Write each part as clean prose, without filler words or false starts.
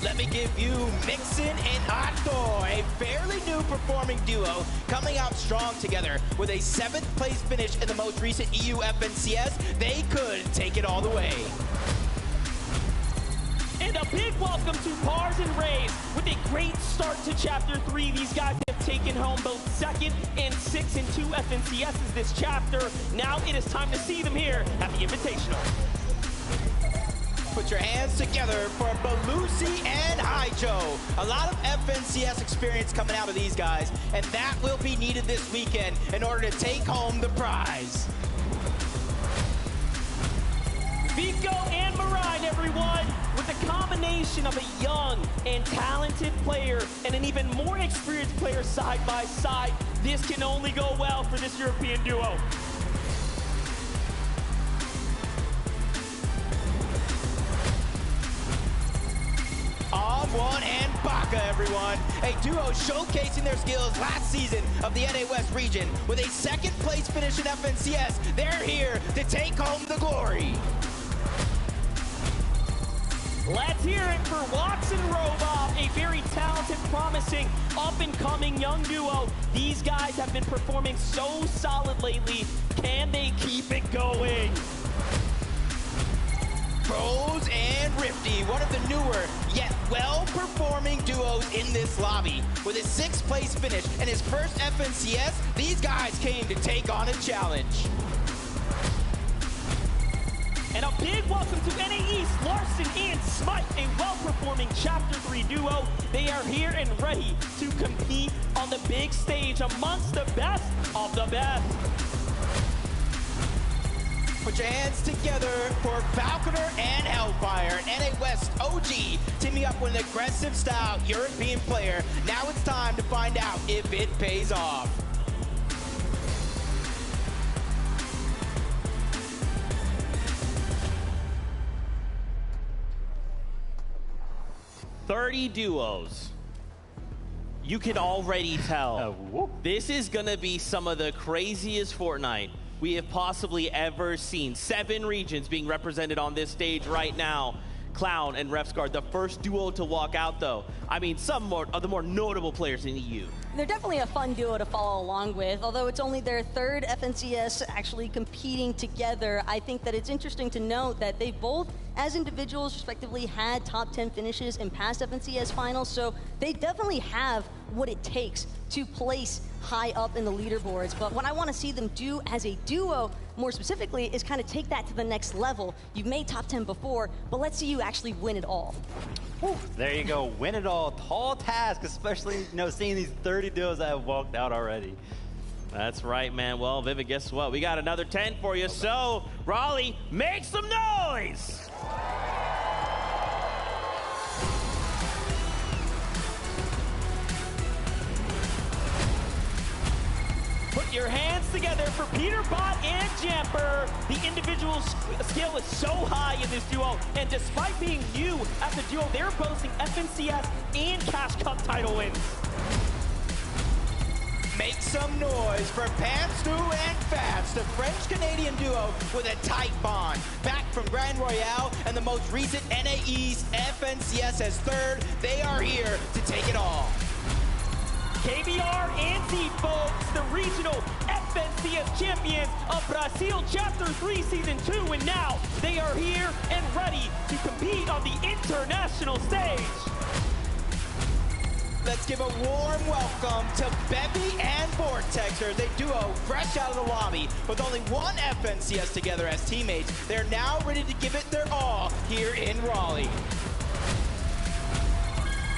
Let me give you Mixin and Otto, a fairly new performing duo coming out strong together with a 7th place finish in the most recent EU FNCS. They could take it all the way. And a big welcome to Pars and Rays with a great start to Chapter 3. These guys have taken home both 2nd and 6th in 2 FNCSs this chapter. Now it is time to see them here at the Invitational. Put your hands together for Belusi and Haijo. A lot of FNCS experience coming out of these guys, and that will be needed this weekend in order to take home the prize. Vico and Marine, everyone, with a combination of a young and talented player and an even more experienced player side by side. This can only go well for this European duo. On1 and Baka, everyone. A duo showcasing their skills last season of the NA West region with a 2nd place finish in FNCS. They're here to take home the glory. Let's hear it for Wox and Robov, a very talented, promising, up-and-coming young duo. These guys have been performing so solid lately. Can they keep it going? Bros and Rifty, one of the newer yet well-performing duos in this lobby. With his 6th place finish and his first FNCS, these guys came to take on a challenge. And a big welcome to NA East, Larson and Smite, a well-performing Chapter 3 duo. They are here and ready to compete on the big stage amongst the best of the best. Put your hands together for Falconer and Hellfire, NA West OG, teaming up with an aggressive style European player. Now it's time to find out if it pays off. "30 duos. You can already tell this is gonna be some of the craziest Fortnite we have possibly ever seen. 7 regions being represented on this stage right now. Clown and Refsguard, the first duo to walk out though. I mean, some more of the more notable players in EU. They're definitely a fun duo to follow along with. Although it's only their 3rd FNCS actually competing together, I think that it's interesting to note that they both, as individuals respectively, had top 10 finishes in past FNCS finals, so they definitely have what it takes to place high up in the leaderboards. But what I want to see them do as a duo, more specifically, is kind of take that to the next level. You've made top 10 before, but let's see you actually win it all. Whew, there you go, win it all. Tall task, especially seeing these 30 duos that have walked out already. That's right, man. Well, Vivid, guess what? We got another 10 for you. So, Raleigh, make some noise! Put your hands together for Peterbot and Jamper. The individual skill is so high in this duo, and despite being new as a duo, they're boasting FNCS and Cash Cup title wins. Make some noise for Pamstu and Fabs, the French-Canadian duo with a tight bond. Back from Grand Royale and the most recent NA East FNCS as 3rd, they are here to take it all. KBR and Z-Folks, the regional FNCS champions of Brazil Chapter 3 Season 2, and now they are here and ready to compete on the international stage. Let's give a warm welcome to Bevy and Vortexer, the duo fresh out of the lobby with only 1 FNCS together as teammates. They're now ready to give it their all here in Raleigh.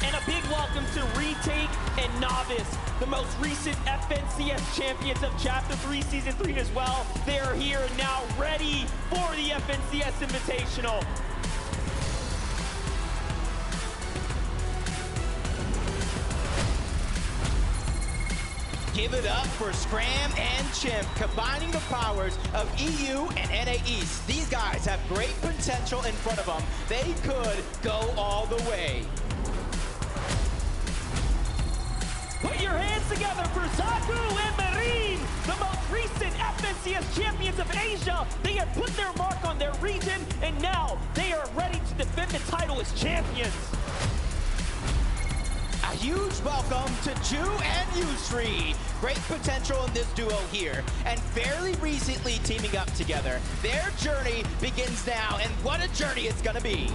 And a big welcome to Retake and Novice, the most recent FNCS champions of Chapter 3 Season 3 as well. They are here and now ready for the FNCS Invitational. Give it up for Scram and Chimp, combining the powers of EU and NA East. These guys have great potential in front of them. They could go all the way. Put your hands together for Zaku and Marine, the most recent FNCS champions of Asia. They have put their mark on their region, and now they are ready to defend the title as champions. huge welcome to Ju and Yusri. Great potential in this duo here, and fairly recently teaming up together. Their journey begins now, and what a journey it's gonna be.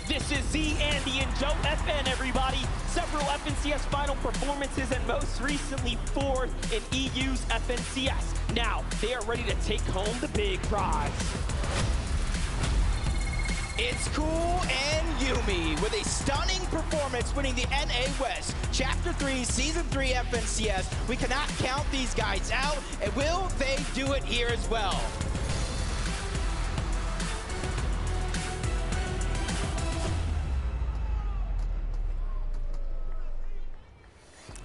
This is Z, Andy, and Joe FN, everybody. Several FNCS final performances, and most recently 4th in EU's FNCS. Now, they are ready to take home the big prize. It's Cool and Yuumi with a stunning performance winning the NA West Chapter 3 Season 3 FNCS. We cannot count these guys out, and will they do it here as well?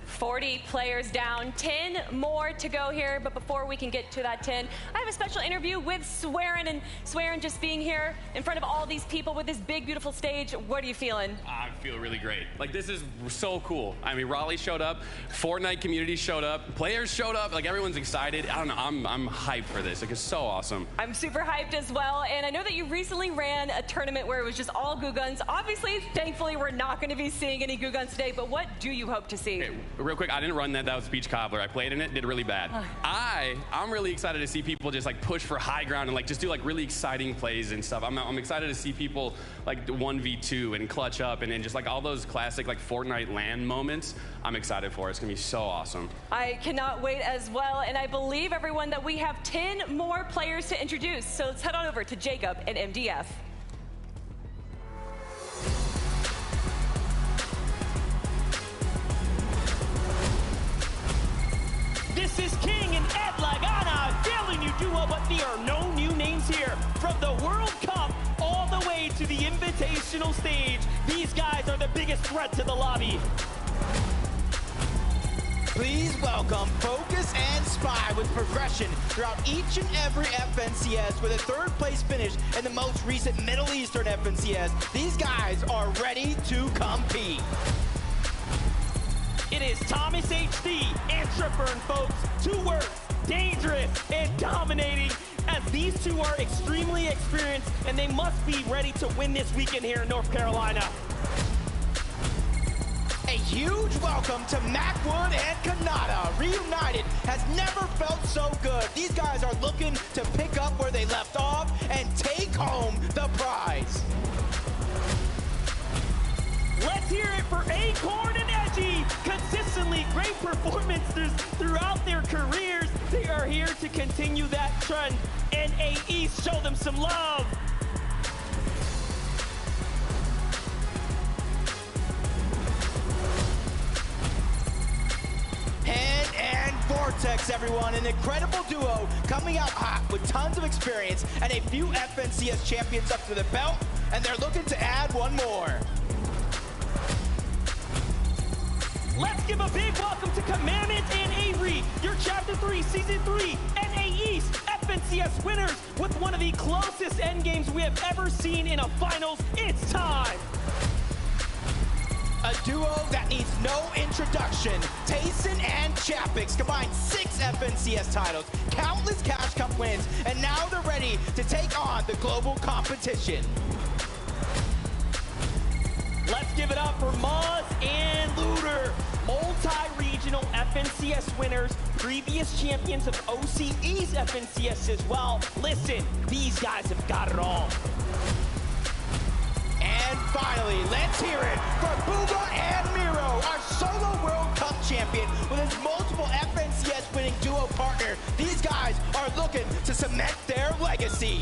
40 players down, 10 more to go here. But before we can get to that 10, I have a special interview with Swearin. And Swearin, just being here in front of all these people with this big, beautiful stage, what are you feeling? I feel really great. Like, this is so cool. I mean, Raleigh showed up, Fortnite community showed up, players showed up, like everyone's excited. I don't know, I'm hyped for this. Like, it's so awesome. I'm super hyped as well. And I know that you recently ran a tournament where it was just all Goo Guns. Obviously, thankfully, we're not going to be seeing any Goo Guns today, but what do you hope to see? Okay, real quick, I didn't run that. That was Beach Cobbler. I played in it, did really bad. I'm really excited to see people just like push for high ground and like just do like really exciting plays and stuff. I'm excited to see people like 1v2 and clutch up and then just like all those classic like Fortnite LAN moments. I'm excited for it. It's gonna be so awesome. I cannot wait as well. And I believe, everyone, that we have 10 more players to introduce. So let's head on over to Jacob and MDF. This is King and Ed Lagana, failing you duo, but there are no new names here. From the World Cup all the way to the Invitational stage, these guys are the biggest threat to the lobby. Please welcome Focus and Spy with progression throughout each and every FNCS with a third place finish in the most recent Middle Eastern FNCS. These guys are ready to compete. It is Thomas HD and Tripburn, folks. 2 words: dangerous and dominating, as these two are extremely experienced and they must be ready to win this weekend here in North Carolina. A huge welcome to Macwood and Kanata. Reunited has never felt so good. These guys are looking to pick up where they left off and take home the prize. Let's hear it for Acorn and Edgy. Consistently great performances throughout their careers. They are here to continue that trend. NA East, show them some love. Hen and Vortex, everyone. An incredible duo coming out hot with tons of experience and a few FNCS champions up to the belt, and they're looking to add one more. Let's give a big welcome to Commandment and Avery, your Chapter 3, Season 3, NA East FNCS winners with one of the closest end games we have ever seen in a finals. It's time. A duo that needs no introduction. Tayson and Chapix combined 6 FNCS titles, countless Cash Cup wins, and now they're ready to take on the global competition. Let's give it up for Moz and Looter, multi-regional FNCS winners, previous champions of OCE's FNCS as well. Listen, these guys have got it all. And finally, let's hear it for Booba and Miro, our solo World Cup champion with his multiple FNCS winning duo partner. These guys are looking to cement their legacy.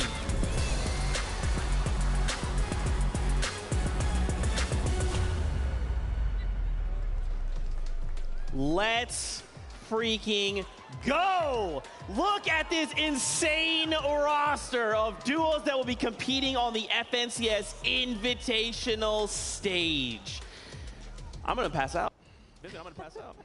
Let's freaking go! Look at this insane roster of duos that will be competing on the FNCS Invitational stage. I'm gonna pass out. I'm gonna pass out.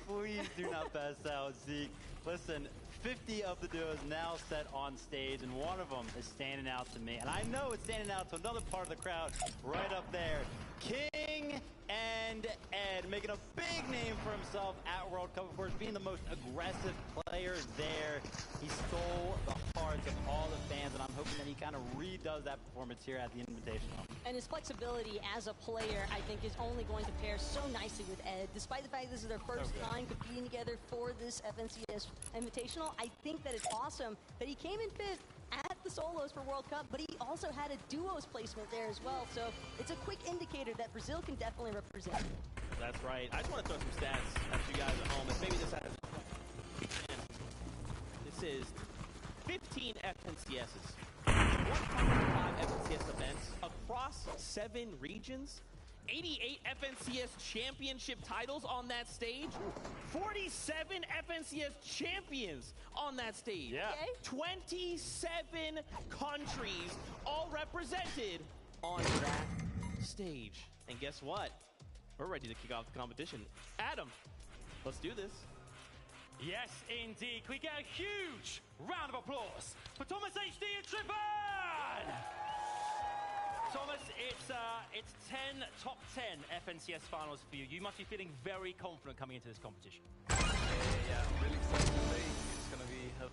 Please do not pass out, Zeke. Listen, 50 of the duos now set on stage, and one of them is standing out to me. And I know it's standing out to another part of the crowd right up there. King and Ed, making a big name for himself at World Cup, of course, being the most aggressive player there. He stole the hearts of all the fans, and I'm hoping that he kind of redoes that performance here at the Invitational. And his flexibility as a player, I think, is only going to pair so nicely with Ed. Despite the fact this is their first time competing together for this FNCS Invitational, I think that it's awesome that he came in fifth at the solos for World Cup, but he also had a duos placement there as well. So it's a quick indicator that Brazil can definitely represent. That's right. I just want to throw some stats at you guys at home, and maybe this has. This is 15 FNCSs, 105 FNCS events across 7 regions. 88 FNCS championship titles on that stage. 47 FNCS champions on that stage. Yeah. Okay. 27 countries all represented on that stage. And guess what? We're ready to kick off the competition. Adam, let's do this. Yes, indeed. Can we get a huge round of applause for Thomas HD and Trippin? Thomas, it's 10 top 10 FNCS finals for you. You must be feeling very confident coming into this competition. Yeah, I'm really excited to play. It's gonna be a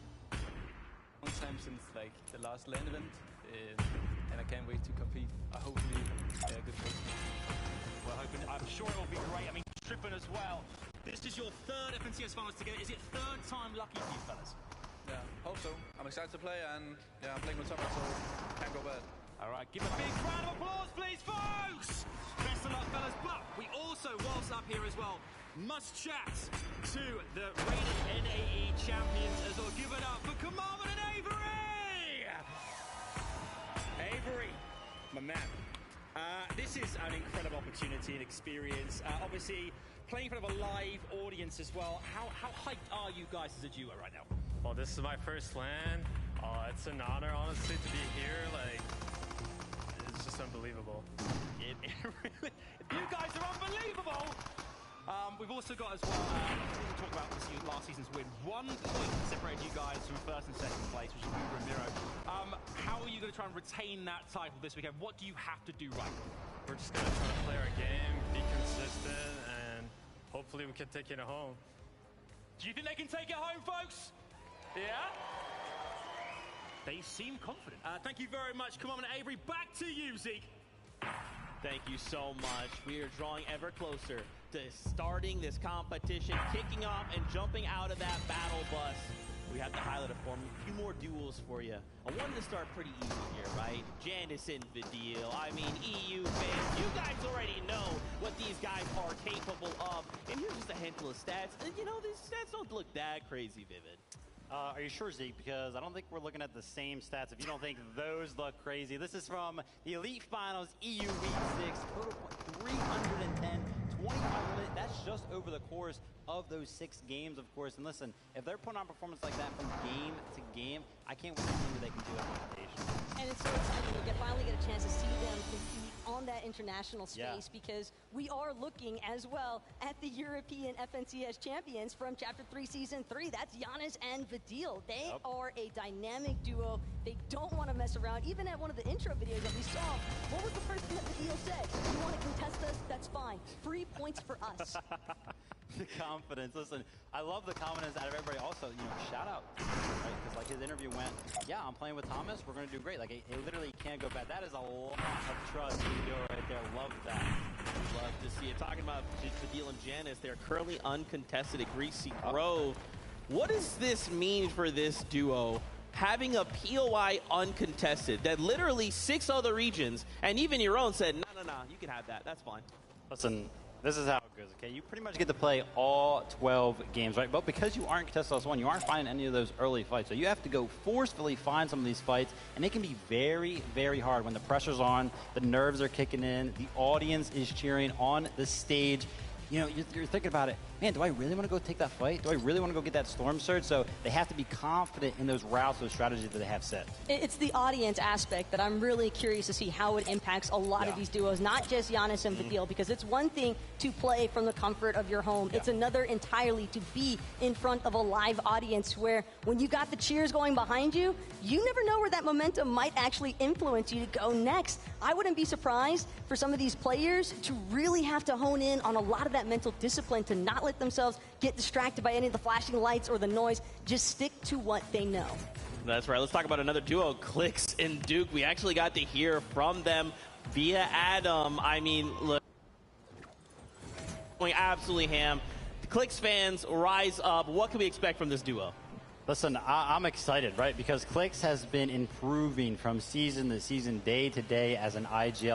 long time since like the last LAN event, and I can't wait to compete. Hopefully, good place. Well, I'm sure it will be great. I mean, Trippin as well. This is your third FNCS finals together. Is it third time lucky for you, fellas? Yeah, hope so. I'm excited to play, and yeah, I'm playing with Thomas, so can't go bad. All right, give a big round of applause, please, folks! Best of luck, fellas. But we also, whilst up here as well, must chat to the reigning NAE champions as well. Give it up for Kamaman and Avery! Avery, my man. This is an incredible opportunity and experience. Obviously, playing in front of a live audience as well. How hyped are you guys as a duo right now? Well, this is my first LAN. It's an honor, honestly, to be here. Like, it's just unbelievable. It really, you guys are unbelievable! We've also got as well, we'll talk about this last season's win. 1 point separated you guys from first and second place, which is Uber and Miro. How are you going to try and retain that title this weekend? What do you have to do right? We're just going to try to play our game, be consistent, and hopefully we can take it home. Do you think they can take it home, folks? Yeah? They seem confident. Thank you very much. Come on, Avery. Back to you, Zeke. Thank you so much. We are drawing ever closer to starting this competition, kicking off and jumping out of that battle bus. We have to highlight a few more duels for you. I wanted to start pretty easy here, right? Janus and Vidil. I mean, EU fans, you guys already know what these guys are capable of. And here's just a handful of stats. And you know, these stats don't look that crazy vivid. Are you sure, Zeke? Because I don't think we're looking at the same stats if you don't think those look crazy. This is from the Elite Finals EU Week 6. Total point 310, 2,500. That's just over the course of those 6 games, of course. And listen, if they're putting on performance like that from game to game, I can't wait to see what they can do at the Invitational. And it's so exciting to finally get a chance to see them compete on that international space, because we are looking as well at the European FNCS champions from Chapter 3 Season 3. That's Janus and Vidil. They are a dynamic duo. They don't want to mess around. Even at one of the intro videos that we saw, what was the first thing that Vidil said? You want to contest us? That's fine. 3 points for us. The confidence. Listen, I love the confidence out of everybody. Also, you know, shout out, right? Because like his interview went, yeah, I'm playing with Thomas. We're going to do great. Like, it literally can't go bad. That is a lot of trust to do right there. Love that. Love to see it. Talking about Vidil and Janus, they're currently uncontested at Greasy Grove. What does this mean for this duo? Having a POI uncontested that literally 6 other regions and even your own said, no, you can have that. That's fine. Listen, this is how it goes, okay? You pretty much get to play all 12 games, right? But because you aren't contested as one, you aren't finding any of those early fights. So you have to go forcefully find some of these fights, and it can be very, very hard when the pressure's on, the nerves are kicking in, the audience is cheering on the stage. You know, you're thinking about it. man, do I really want to go take that fight? Do I really want to go get that Storm Surge? So they have to be confident in those routes, those strategies that they have set. It's the audience aspect that I'm really curious to see how it impacts a lot of these duos, not just Giannis and Fadil, because it's one thing to play from the comfort of your home. It's another entirely to be in front of a live audience where when you got the cheers going behind you, you never know where that momentum might actually influence you to go next. I wouldn't be surprised for some of these players to really have to hone in on a lot of that mental discipline to not let themselves get distracted by any of the flashing lights or the noise. Just stick to what they know. That's right. Let's talk about another duo, Clix and Duke. We actually got to hear from them via Adam. I mean, look, going absolutely ham. The Clix fans rise up. What can we expect from this duo? Listen, I'm excited, right? Because Clix has been improving from season to season, day to day as an IGL.